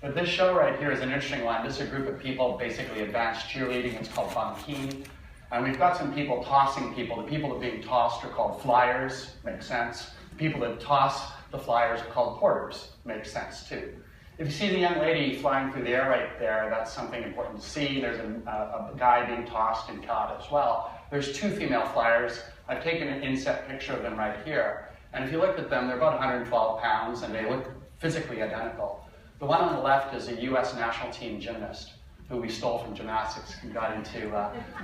But this show right here is an interesting one. This is a group of people, basically advanced cheerleading. It's called bunkeen. And we've got some people tossing people. The people that are being tossed are called flyers. Makes sense. The people that toss the flyers are called porters. Makes sense too. If you see the young lady flying through the air right there, that's something important to see. There's a guy being tossed in cot as well. There's 2 female flyers. I've taken an inset picture of them right here. And if you look at them, they're about 112 pounds, and they look physically identical. The one on the left is a US national team gymnast who we stole from gymnastics and got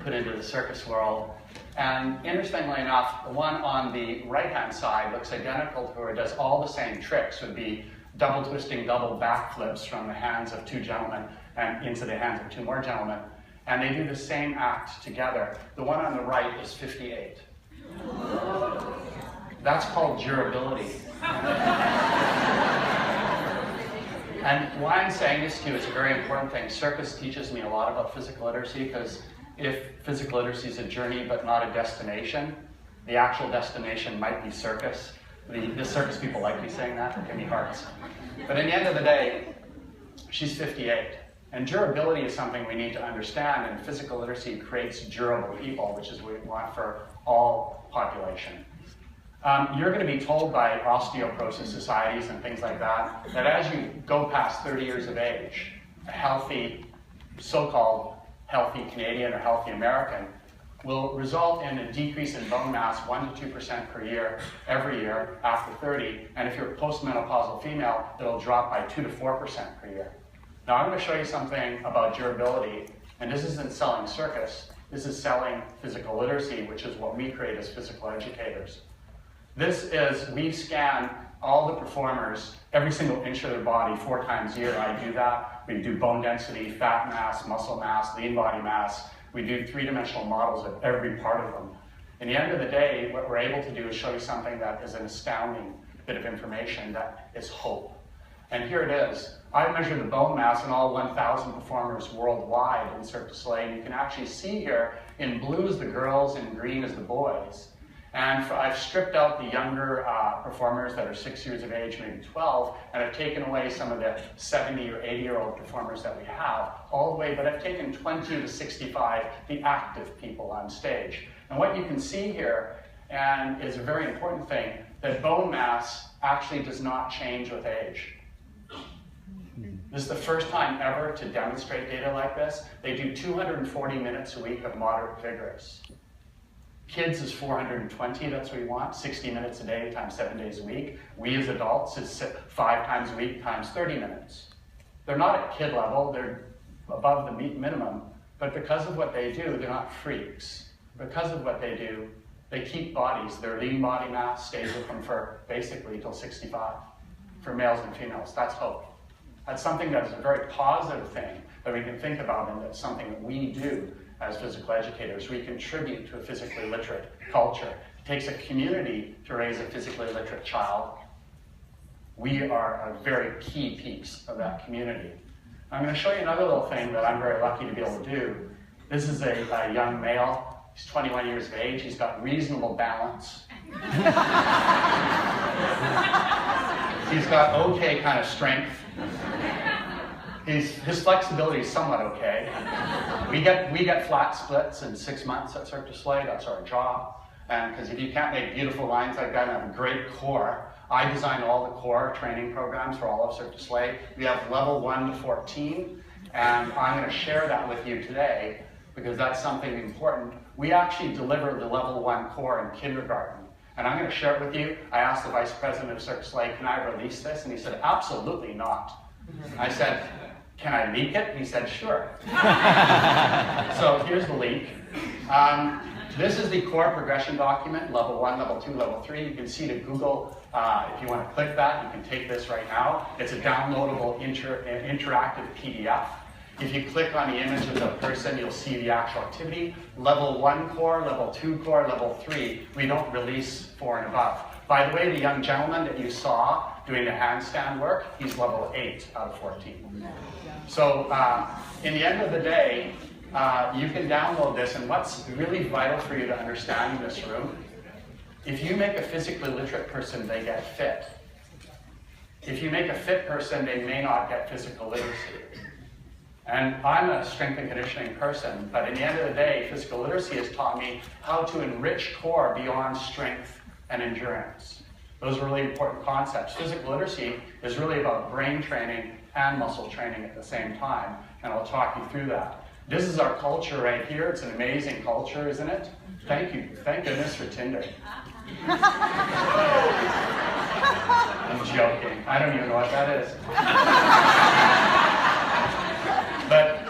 put into the circus world. And interestingly enough, the one on the right-hand side looks identical to her, does all the same tricks, would be double twisting, double backflips from the hands of 2 gentlemen and into the hands of 2 more gentlemen. And they do the same act together. The one on the right is 58. That's called durability. And why I'm saying this to you is a very important thing. Circus teaches me a lot about physical literacy, because if physical literacy is a journey but not a destination, the actual destination might be circus. The circus people like me saying that, give me hearts. But in the end of the day, she's 58. And durability is something we need to understand, and physical literacy creates durable people, which is what we want for all population. You're going to be told by osteoporosis societies and things like that, that as you go past 30 years of age, a healthy, so-called healthy Canadian or healthy American will result in a decrease in bone mass 1 to 2% per year every year after 30. And if you're a postmenopausal female, it'll drop by 2 to 4% per year. Now I'm going to show you something about durability, and this isn't selling circus. This is selling physical literacy, which is what we create as physical educators. This is, we scan all the performers, every single inch of their body 4 times a year. I do that. We do bone density, fat mass, muscle mass, lean body mass. We do 3-dimensional models of every part of them. In the end of the day, what we're able to do is show you something that is an astounding bit of information that is hope. And here it is. I measured the bone mass in all 1,000 performers worldwide in Cirque du Soleil, and you can actually see here in blue is the girls and green is the boys. And I've stripped out the younger performers that are 6 years of age, maybe 12, and I've taken away some of the 70 or 80-year-old performers that we have all the way, but I've taken 20 to 65, the active people on stage. And what you can see here, and is a very important thing, that bone mass actually does not change with age. This is the first time ever to demonstrate data like this. They do 240 minutes a week of moderate vigorous. Kids is 420, that's what we want, 60 minutes a day times 7 days a week. We as adults is 5 times a week times 30 minutes. They're not at kid level, they're above the minimum, but because of what they do, they're not freaks. Because of what they do, they keep bodies. Their lean body mass stays with them for basically till 65, for males and females. That's hope. That's something that is a very positive thing that we can think about, and that's something that we do as physical educators. We contribute to a physically literate culture. It takes a community to raise a physically literate child. We are a very key piece of that community. I'm going to show you another little thing that I'm very lucky to be able to do. This is a young male. He's 21 years of age. He's got reasonable balance. He's got okay kind of strength. His flexibility is somewhat okay. We get flat splits in 6 months at Cirque du Soleil. That's our job. And because if you can't make beautiful lines like that and have a great core, I design all the core training programs for all of Cirque du Soleil. We have level 1 to 14, and I'm going to share that with you today because that's something important. We actually deliver the level 1 core in kindergarten. And I'm going to share it with you. I asked the vice president of Cirque du Soleil, can I release this? And he said, absolutely not. I said, can I leak it? And he said, sure. So here's the leak. This is the core progression document, level 1, level 2, level 3. You can see to Google, if you want to click that, you can take this right now. It's a downloadable interactive PDF. If you click on the image of the person, you'll see the actual activity. Level 1 core, level 2 core, level 3, we don't release 4 and above. By the way, the young gentleman that you saw doing the handstand work, he's level 8 out of 14. So in the end of the day, you can download this, and what's really vital for you to understand in this room, if you make a physically literate person, they get fit. If you make a fit person, they may not get physical literacy. And I'm a strength and conditioning person, but at the end of the day, physical literacy has taught me how to enrich core beyond strength and endurance. Those are really important concepts. Physical literacy is really about brain training and muscle training at the same time, and I'll talk you through that. This is our culture right here. It's an amazing culture, isn't it? Thank you. Thank goodness for Tinder. I'm joking. I don't even know what that is. But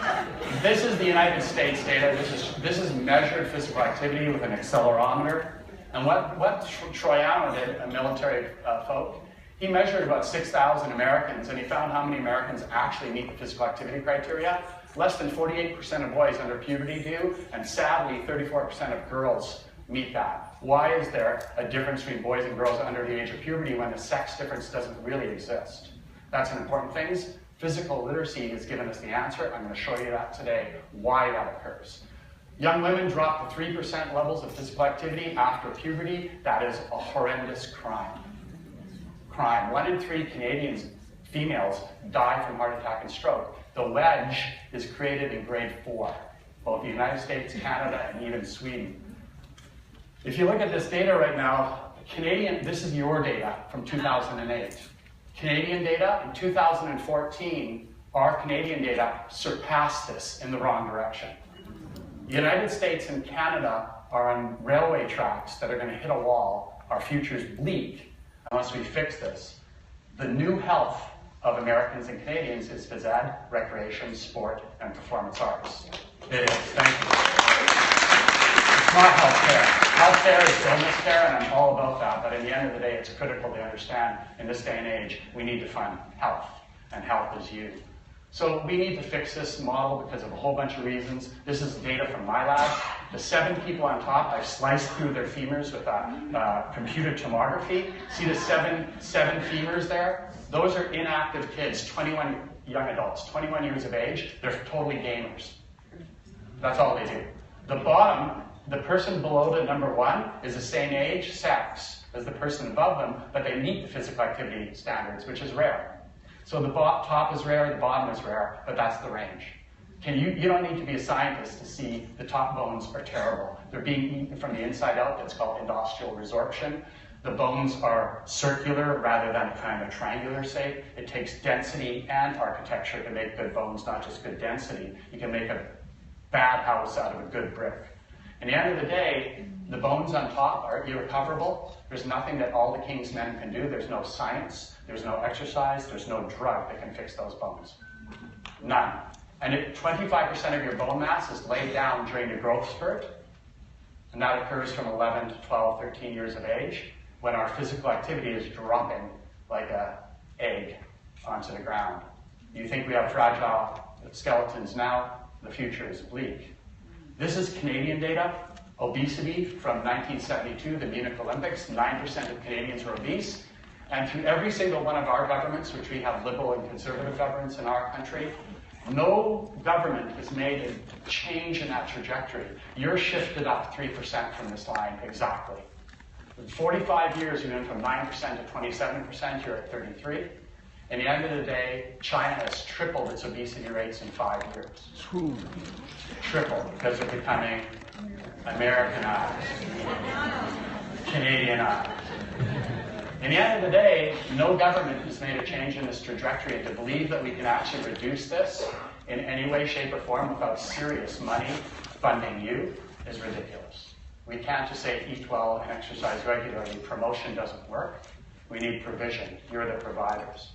this is the United States data. This is measured physical activity with an accelerometer. And what Kriellaars did, a military folk, he measured about 6,000 Americans, and he found how many Americans actually meet the physical activity criteria. Less than 48% of boys under puberty do, and sadly, 34% of girls meet that. Why is there a difference between boys and girls under the age of puberty when the sex difference doesn't really exist? That's an important thing. Physical literacy has given us the answer. I'm going to show you that today, why that occurs. Young women drop to 3% levels of physical activity after puberty. That is a horrendous crime. 1 in 3 Canadians, females, die from heart attack and stroke. The wedge is created in grade 4, both the United States, Canada, and even Sweden. If you look at this data right now, this is your data from 2008. Canadian data in 2014, our Canadian data surpassed this in the wrong direction. The United States and Canada are on railway tracks that are going to hit a wall. Our future's bleak unless we fix this. The new health of Americans and Canadians is phys ed, recreation, sport, and performance arts. It is. Thank you. It's not healthcare. Healthcare is illness care, and I'm all about that. But at the end of the day, it's critical to understand in this day and age, we need to fund health, and health is you. So we need to fix this model because of a whole bunch of reasons. This is data from my lab. The 7 people on top, I've sliced through their femurs with a computer tomography. See the seven femurs there? Those are inactive kids, 21 young adults, 21 years of age. They're totally gamers. That's all they do. The bottom, the person below the number 1 is the same age, sex as the person above them, but they meet the physical activity standards, which is rare. So the top is rare, the bottom is rare, but that's the range. You don't need to be a scientist to see the top bones are terrible. They're being eaten from the inside out. That's called industrial resorption. The bones are circular rather than kind of triangular shape. It takes density and architecture to make good bones, not just good density. You can make a bad house out of a good brick. At the end of the day, the bones on top are irrecoverable. There's nothing that all the king's men can do. There's no science, there's no exercise, there's no drug that can fix those bones. None. And 25% of your bone mass is laid down during the growth spurt, and that occurs from 11 to 12, 13 years of age, when our physical activity is dropping like an egg onto the ground. You think we have fragile skeletons now? The future is bleak. This is Canadian data. Obesity from 1972, the Munich Olympics, 9% of Canadians were obese. And through every single one of our governments, which we have liberal and conservative governments in our country, no government has made a change in that trajectory. You're shifted up 3% from this line exactly. In 45 years, we went from 9% to 27%, you're at 33. At the end of the day, China has tripled its obesity rates in 5 years. Tripled, because they're becoming Americanized, Canadianized. In the end of the day, no government has made a change in this trajectory, and to believe that we can actually reduce this in any way, shape, or form without serious money funding you is ridiculous. We can't just say eat well and exercise regularly. Promotion doesn't work. We need provision. You're the providers.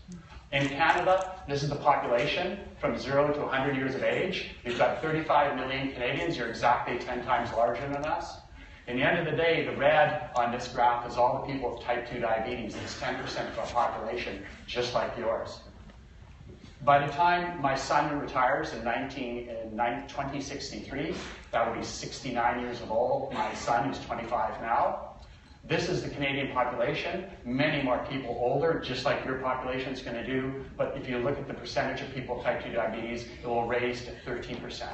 In Canada, this is the population from 0 to 100 years of age. We've got 35 million Canadians. You're exactly 10 times larger than us. In the end of the day, the red on this graph is all the people with type 2 diabetes. It's 10% of our population, just like yours. By the time my son retires in 2063, that will be 69 years of old. My son, who's 25 now. This is the Canadian population. Many more people older, just like your population is going to do. But if you look at the percentage of people with type 2 diabetes, it will raise to 13%.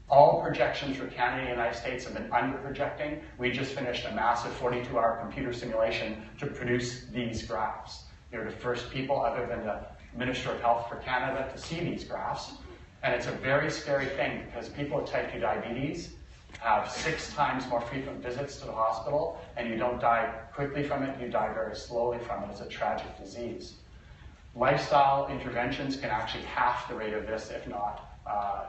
All projections for Canada and the United States have been under-projecting. We just finished a massive 42-hour computer simulation to produce these graphs. You're the first people, other than the Minister of Health for Canada, to see these graphs. And it's a very scary thing because people with type 2 diabetes have 6 times more frequent visits to the hospital, and you don't die quickly from it, you die very slowly from it. It's a tragic disease. Lifestyle interventions can actually half the rate of this, if not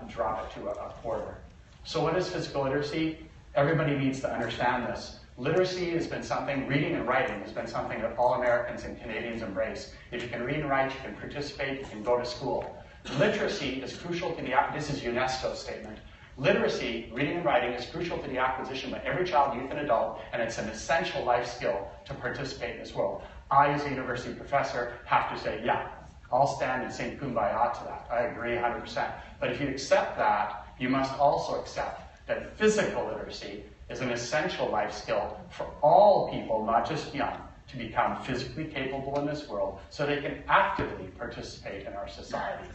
drop it to a quarter. So what is physical literacy? Everybody needs to understand this. Literacy has been something, reading and writing has been something that all Americans and Canadians embrace. If you can read and write, you can participate, you can go to school. Literacy is crucial to this is UNESCO's statement. Literacy, reading and writing, is crucial to the acquisition by every child, youth, and adult, and it's an essential life skill to participate in this world. I, as a university professor, have to say, yeah, I'll stand and sing kumbaya to that. I agree 100%. But if you accept that, you must also accept that physical literacy is an essential life skill for all people, not just young, to become physically capable in this world so they can actively participate in our society.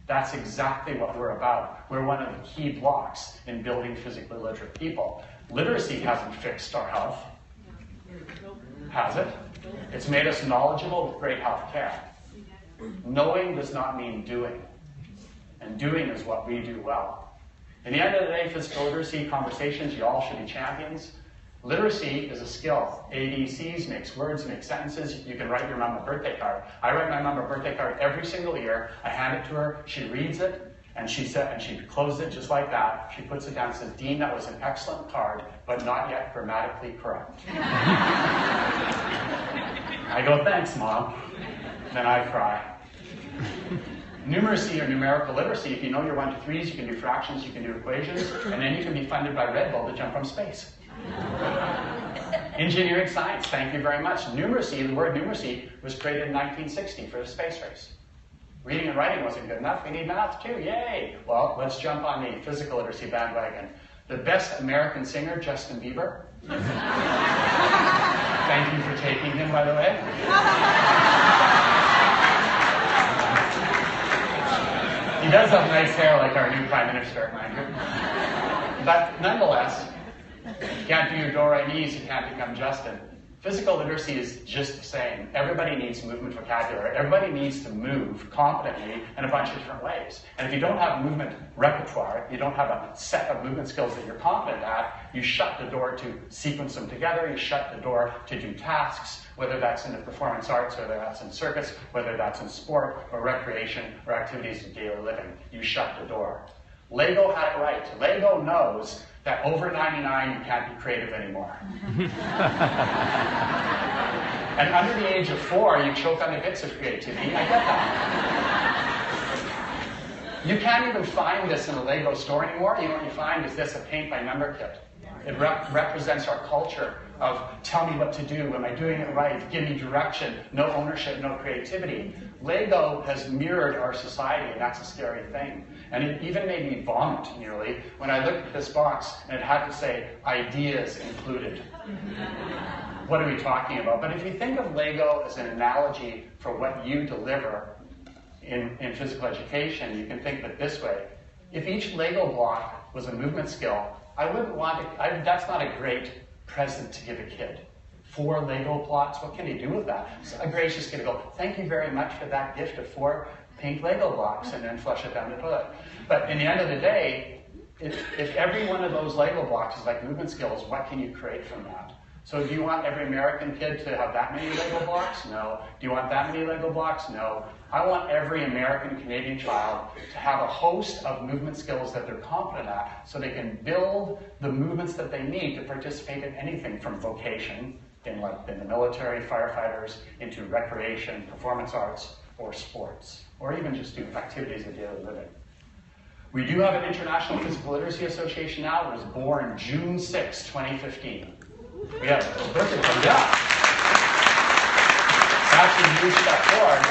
That's exactly what we're about. We're one of the key blocks in building physically literate people. Literacy hasn't fixed our health, has it? It's made us knowledgeable with great health care. Knowing does not mean doing, and doing is what we do well. In the end of the day, physical literacy conversations, you all should be champions. Literacy is a skill. ABCs makes words, makes sentences. You can write your mom a birthday card. I write my mom a birthday card every single year. I hand it to her. She reads it, and she closes it just like that. She puts it down and says, "Dean, that was an excellent card, but not yet grammatically correct." I go, "Thanks, Mom." Then I cry. Numeracy or numerical literacy, if you know your 1 to 3s, you can do fractions, you can do equations, and then you can be funded by Red Bull to jump from space. Engineering science, thank you very much. Numeracy, the word numeracy, was created in 1960 for the space race. Reading and writing wasn't good enough, we need math too, yay! Well, let's jump on the physical literacy bandwagon. The best American singer, Justin Bieber. Thank you for taking him, by the way. He does have nice hair like our new Prime Minister, mind you. But nonetheless, you can't do your do-re-mi's, you can't become Justin. Physical literacy is just the same. Everybody needs movement vocabulary. Everybody needs to move competently in a bunch of different ways. And if you don't have movement repertoire, you don't have a set of movement skills that you're competent at, you shut the door to sequence them together, you shut the door to do tasks, whether that's in the performance arts, whether that's in circus, whether that's in sport or recreation or activities of daily living. You shut the door. Lego had it right. Lego knows that over 99 you can't be creative anymore. And under the age of 4, you choke on the bits of creativity. I get that. You can't even find this in a Lego store anymore. You know what you find is this, a paint by number kit. It represents our culture of tell me what to do, am I doing it right, give me direction, no ownership, no creativity. Lego has mirrored our society, and that's a scary thing. And it even made me vomit nearly when I looked at this box and it had to say, ideas included. What are we talking about? But if you think of Lego as an analogy for what you deliver in physical education, you can think of it this way. If each Lego block was a movement skill, I wouldn't want to, that's not a great present to give a kid. 4 Lego blocks, what can he do with that? So a gracious kid will go, thank you very much for that gift of 4 pink Lego blocks, and then flush it down the toilet. But in the end of the day, if every one of those Lego blocks is like movement skills, what can you create from that? So do you want every American kid to have that many Lego blocks? No. Do you want that many Lego blocks? No. I want every American Canadian child to have a host of movement skills that they're competent at so they can build the movements that they need to participate in anything from vocation, in the military, firefighters, into recreation, performance arts, or sports, or even just do activities of daily living. We do have an International Physical Literacy Association now. It was born June 6, 2015. We have a perfect one, yeah. Actually, a huge step forward.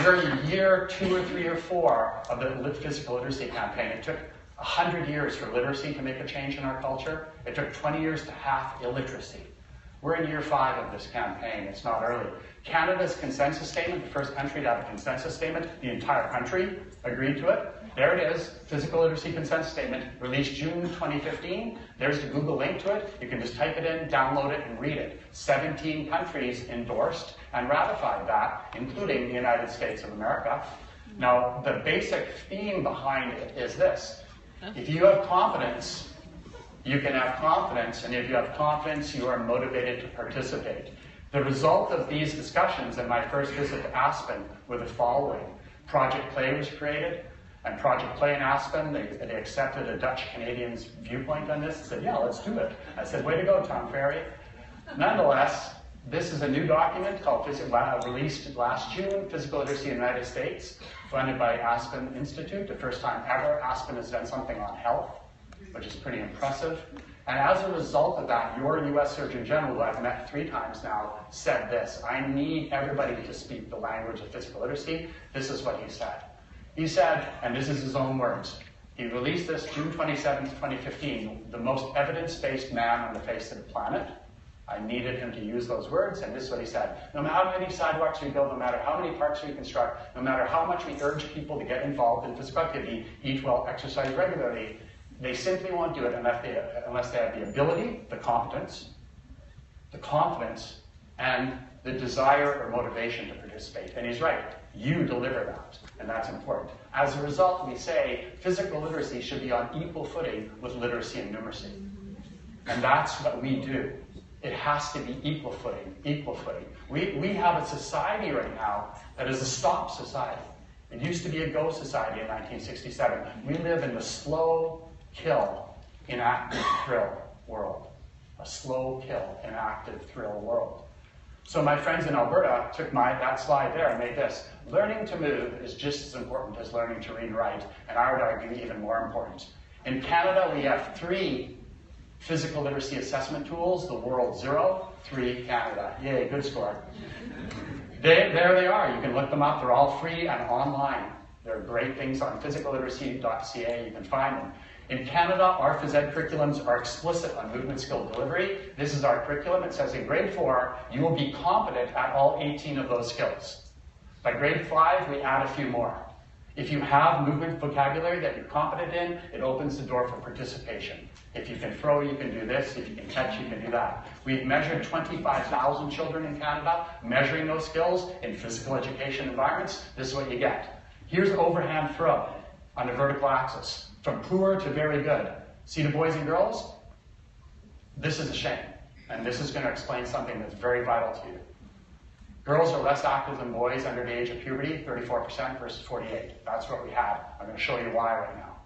We're in year 2 or 3 or 4 of the physical literacy campaign. It took 100 years for literacy to make a change in our culture. It took 20 years to halve illiteracy. We're in year 5 of this campaign. It's not early. Canada's consensus statement, the first country to have a consensus statement, the entire country agreed to it. There it is, Physical Literacy Consensus Statement, released June 2015. There's the Google link to it. You can just type it in, download it, and read it. 17 countries endorsed and ratified that, including the United States of America. Now, the basic theme behind it is this. If you have confidence, you can have confidence, and if you have confidence, you are motivated to participate. The result of these discussions in my first visit to Aspen were the following. Project Play was created, and Project Play in Aspen, they accepted a Dutch-Canadian's viewpoint on this and said, yeah, let's do it. I said, way to go, Tom Ferry. Nonetheless, this is a new document called released last June, Physical Literacy in the United States, funded by Aspen Institute. The first time ever Aspen has done something on health, which is pretty impressive. And as a result of that, your US Surgeon General, who I've met 3 times now, said this: I need everybody to speak the language of physical literacy. This is what he said. He said, and this is his own words, he released this June 27th, 2015, the most evidence-based man on the face of the planet. I needed him to use those words, and this is what he said. No matter how many sidewalks we build, no matter how many parks we construct, no matter how much we urge people to get involved in physical activity, eat well, exercise regularly, they simply won't do it unless they have the ability, the competence, and the desire or motivation to participate. And he's right. You deliver that, and that's important. As a result, we say physical literacy should be on equal footing with literacy and numeracy. And that's what we do. It has to be equal footing, equal footing. We have a society right now that is a stop society. It used to be a go society in 1967. We live in the slow kill, inactive thrill world. A slow kill, inactive thrill world. So my friends in Alberta took that slide there and made this. Learning to move is just as important as learning to read and write, and I would argue even more important. In Canada, we have 3 physical literacy assessment tools, the World 0, 3 Canada. Yay, good score. There they are. You can look them up. They're all free and online. There are great things on physicalliteracy.ca. You can find them. In Canada, our phys ed curriculums are explicit on movement skill delivery. This is our curriculum. It says in grade 4, you will be competent at all 18 of those skills. By grade 5, we add a few more. If you have movement vocabulary that you're competent in, it opens the door for participation. If you can throw, you can do this. If you can catch, you can do that. We've measured 25,000 children in Canada, measuring those skills in physical education environments. This is what you get. Here's an overhand throw on the vertical axis, from poor to very good. See the boys and girls? This is a shame, and this is going to explain something that's very vital to you. Girls are less active than boys under the age of puberty, 34% versus 48%. That's what we have. I'm going to show you why right now.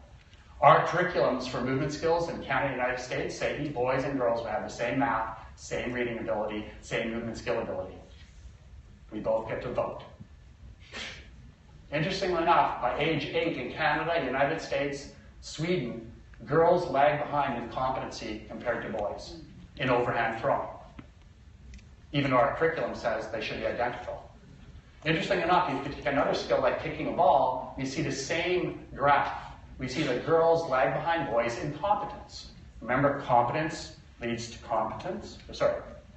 Our curriculums for movement skills in Canada and the United States say boys and girls will have the same math, same reading ability, same movement skill ability. We both get to vote. Interestingly enough, by age 8 in Canada, United States, Sweden, girls lag behind in competency compared to boys in overhand throwing, even though our curriculum says they should be identical. Interesting enough, if you take another skill like kicking a ball, you see the same graph. We see that girls lag behind boys in competence. Remember, competence leads to competence.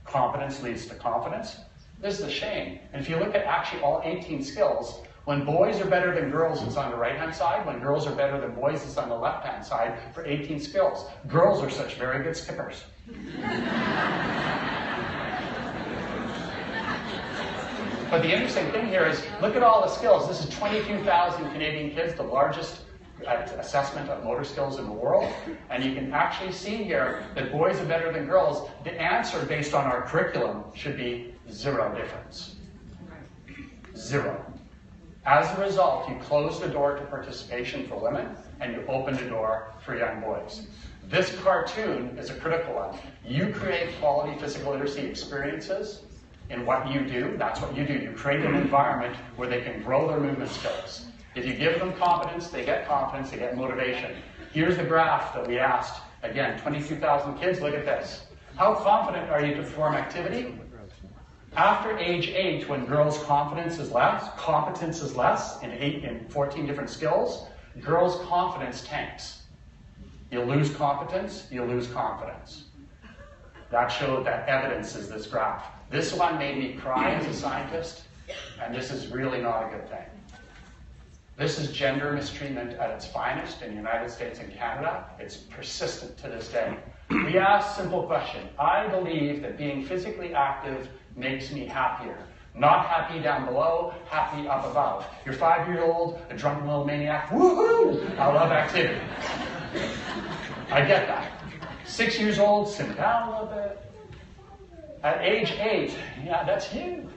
Competence leads to confidence. This is a shame. And if you look at actually all 18 skills, when boys are better than girls, it's on the right-hand side. When girls are better than boys, it's on the left-hand side for 18 skills. Girls are such very good skippers. But the interesting thing here is, look at all the skills. This is 22,000 Canadian kids, the largest assessment of motor skills in the world. And you can actually see here that boys are better than girls. The answer based on our curriculum should be 0 difference. 0. As a result, you close the door to participation for women, and you open the door for young boys. This cartoon is a critical one. You create quality physical literacy experiences in what you do. That's what you do. You create an environment where they can grow their movement skills. If you give them confidence, they get motivation. Here's the graph that we asked. Again, 22,000 kids, look at this. How confident are you to perform activity? After age 8, when girls' competence is less in 14 different skills, girls' confidence tanks. You lose competence, you lose confidence. That evidence is this graph. This one made me cry as a scientist, and this is really not a good thing. This is gender mistreatment at its finest in the United States and Canada. It's persistent to this day. We ask a simple question. I believe that being physically active makes me happier. Not happy down below, happy up above. You're 5-year-old, a drunken little maniac, woohoo! I love activity. I get that. 6 years old, sit down a little bit. At age 8, yeah, that's you.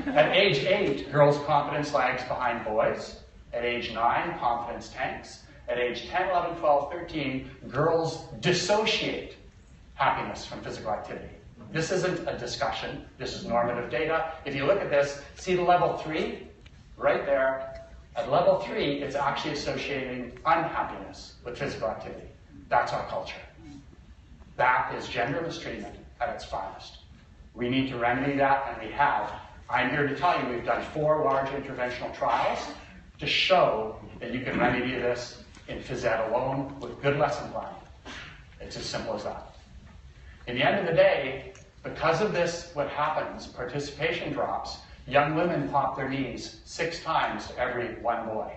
At age 8, girls' confidence lags behind boys. At age 9, confidence tanks. At age 10, 11, 12, 13, girls dissociate happiness from physical activity. This isn't a discussion. This is normative data. If you look at this, see the level 3? Right there. At level 3, it's actually associating unhappiness with physical activity. That's our culture. That is gender mistreatment at its finest. We need to remedy that, and we have. I'm here to tell you we've done 4 large interventional trials to show that you can remedy this in phys ed alone with good lesson planning. It's as simple as that. In the end of the day, because of this, what happens, participation drops. Young women pop their knees 6 times to every 1 boy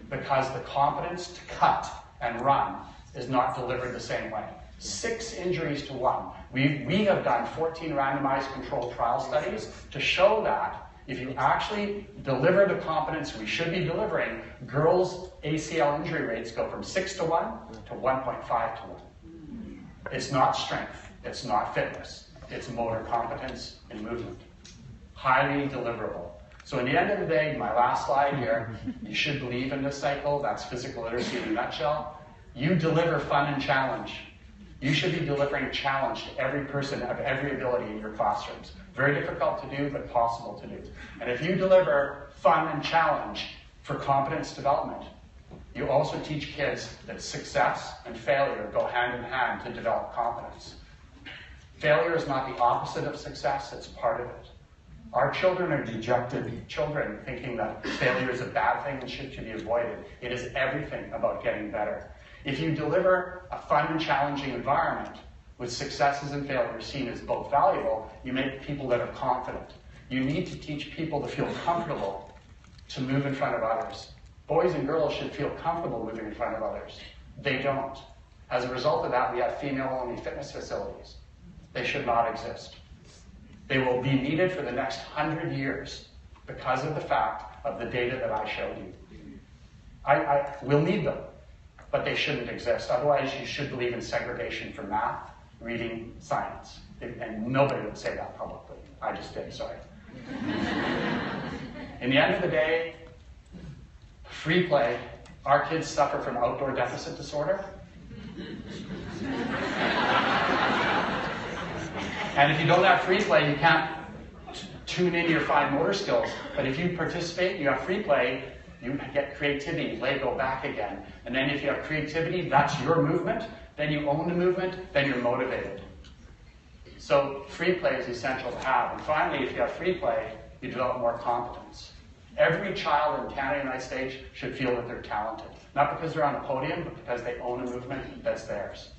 because the confidence to cut and run is not delivered the same way. 6 injuries to 1. We have done 14 randomized controlled trial studies to show that if you actually deliver the confidence we should be delivering, girls' ACL injury rates go from 6 to 1 to 1.5 to 1. It's not strength. It's not fitness. It's motor competence and movement. Highly deliverable. So in the end of the day, my last slide here, you should believe in this cycle. That's physical literacy in a nutshell. You deliver fun and challenge. You should be delivering challenge to every person of every ability in your classrooms. Very difficult to do, but possible to do. And if you deliver fun and challenge for competence development, you also teach kids that success and failure go hand in hand to develop competence. Failure is not the opposite of success, it's part of it. Our children are dejected children thinking that failure is a bad thing and should be avoided. It is everything about getting better. If you deliver a fun and challenging environment with successes and failures seen as both valuable, you make people that are confident. You need to teach people to feel comfortable to move in front of others. Boys and girls should feel comfortable moving in front of others. They don't. As a result of that, we have female-only fitness facilities. They should not exist. They will be needed for the next 100 years because of the fact of the data that I showed you. We'll need them, but they shouldn't exist. Otherwise, you should believe in segregation for math, reading, science. And nobody would say that publicly. I just did, sorry. In the end of the day, free play, our kids suffer from outdoor deficit disorder. And if you don't have free play, you can't tune in your fine motor skills. But if you participate, you have free play, you get creativity, Lego back again. And then if you have creativity, that's your movement. Then you own the movement, then you're motivated. So free play is essential to have. And finally, if you have free play, you develop more competence. Every child in Canada and the United States should feel that they're talented. Not because they're on a podium, but because they own a movement that's theirs.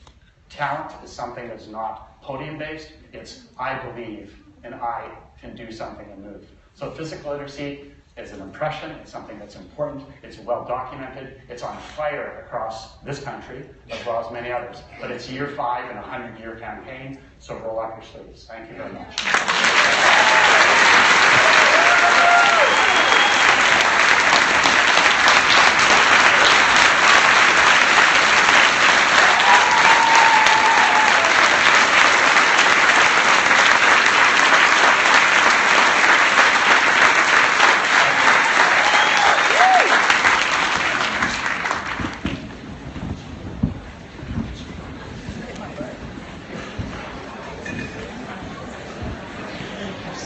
Talent is something that's not podium-based. It's I believe and I can do something and move. So physical literacy is an impression. It's something that's important. It's well documented. It's on fire across this country as well as many others. But it's year 5 in a 100-year campaign. So roll up your sleeves. Thank you very much.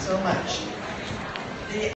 So much.